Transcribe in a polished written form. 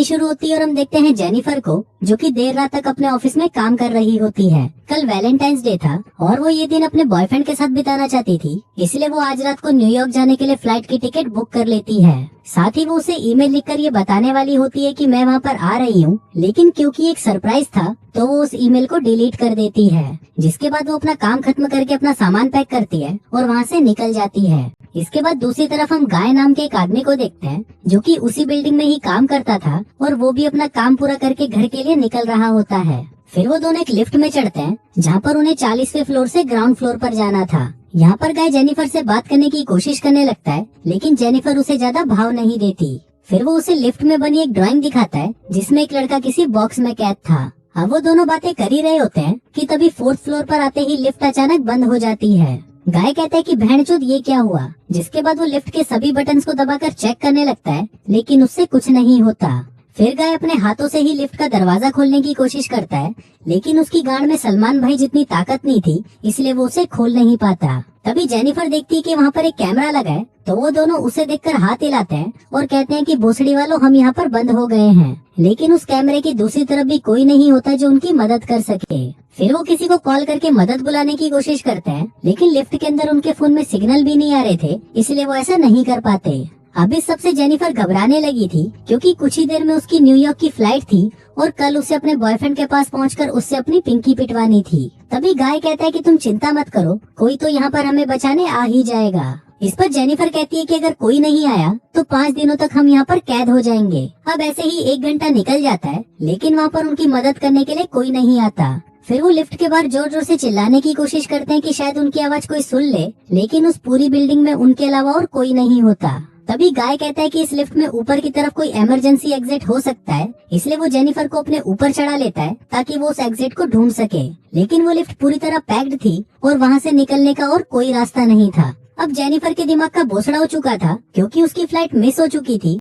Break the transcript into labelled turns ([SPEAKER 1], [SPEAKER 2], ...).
[SPEAKER 1] शुरू होती है और हम देखते हैं जेनिफर को, जो कि देर रात तक अपने ऑफिस में काम कर रही होती है। कल वैलेंटाइंस डे था और वो ये दिन अपने बॉयफ्रेंड के साथ बिताना चाहती थी, इसलिए वो आज रात को न्यूयॉर्क जाने के लिए फ्लाइट की टिकट बुक कर लेती है। साथ ही वो उसे ईमेल लिखकर ये बताने वाली होती है कि मैं वहाँ पर आ रही हूँ, लेकिन क्योंकि एक सरप्राइज था तो वो उस ईमेल को डिलीट कर देती है। जिसके बाद वो अपना काम खत्म करके अपना सामान पैक करती है और वहाँ से निकल जाती है। इसके बाद दूसरी तरफ हम गाय नाम के एक आदमी को देखते हैं, जो कि उसी बिल्डिंग में ही काम करता था और वो भी अपना काम पूरा करके घर के लिए निकल रहा होता है। फिर वो दोनों एक लिफ्ट में चढ़ते हैं, जहाँ पर उन्हें 40वें फ्लोर से ग्राउंड फ्लोर पर जाना था। यहाँ पर गाय जेनिफर से बात करने की कोशिश करने लगता है, लेकिन जेनिफर उसे ज्यादा भाव नहीं देती। फिर वो उसे लिफ्ट में बनी एक ड्राइंग दिखाता है, जिसमें एक लड़का किसी बॉक्स में कैद था। अब वो दोनों बातें कर ही रहे होते हैं कि तभी 4th फ्लोर पर आते ही लिफ्ट अचानक बंद हो जाती है। गाय कहता है कि भैंचोद ये क्या हुआ। जिसके बाद वो लिफ्ट के सभी बटन्स को दबाकर चेक करने लगता है, लेकिन उससे कुछ नहीं होता। फिर गाय अपने हाथों से ही लिफ्ट का दरवाजा खोलने की कोशिश करता है, लेकिन उसकी गांड में सलमान भाई जितनी ताकत नहीं थी, इसलिए वो उसे खोल नहीं पाता। तभी जेनिफर देखती है कि वहाँ पर एक कैमरा लगा है, तो वो दोनों उसे देखकर हाथ हिलाते हैं और कहते हैं कि भोसड़ी वालों, हम यहाँ पर बंद हो गए हैं। लेकिन उस कैमरे की दूसरी तरफ भी कोई नहीं होता जो उनकी मदद कर सके। फिर वो किसी को कॉल करके मदद बुलाने की कोशिश करते हैं, लेकिन लिफ्ट के अंदर उनके फोन में सिग्नल भी नहीं आ रहे थे, इसलिए वो ऐसा नहीं कर पाते। अब इस सबसे जेनिफर घबराने लगी थी, क्योंकि कुछ ही देर में उसकी न्यूयॉर्क की फ्लाइट थी और कल उसे अपने बॉयफ्रेंड के पास पहुंचकर उससे अपनी पिंकी पिटवानी थी। तभी गाय कहता है कि तुम चिंता मत करो, कोई तो यहाँ पर हमें बचाने आ ही जाएगा। इस पर जेनिफर कहती है कि अगर कोई नहीं आया तो 5 दिनों तक हम यहाँ पर कैद हो जाएंगे। अब ऐसे ही 1 घंटा निकल जाता है, लेकिन वहाँ पर उनकी मदद करने के लिए कोई नहीं आता। फिर वो लिफ्ट के बाहर जोर जोर से चिल्लाने की कोशिश करते हैं कि शायद उनकी आवाज कोई सुन ले, लेकिन उस पूरी बिल्डिंग में उनके अलावा और कोई नहीं होता। तभी गाय कहता है कि इस लिफ्ट में ऊपर की तरफ कोई इमरजेंसी एग्जिट हो सकता है, इसलिए वो जेनिफर को अपने ऊपर चढ़ा लेता है ताकि वो उस एग्जिट को ढूंढ सके। लेकिन वो लिफ्ट पूरी तरह पैक्ड थी और वहाँ से निकलने का और कोई रास्ता नहीं था। अब जेनिफर के दिमाग का भोसड़ा हो चुका था, क्योंकि उसकी फ्लाइट मिस हो चुकी थी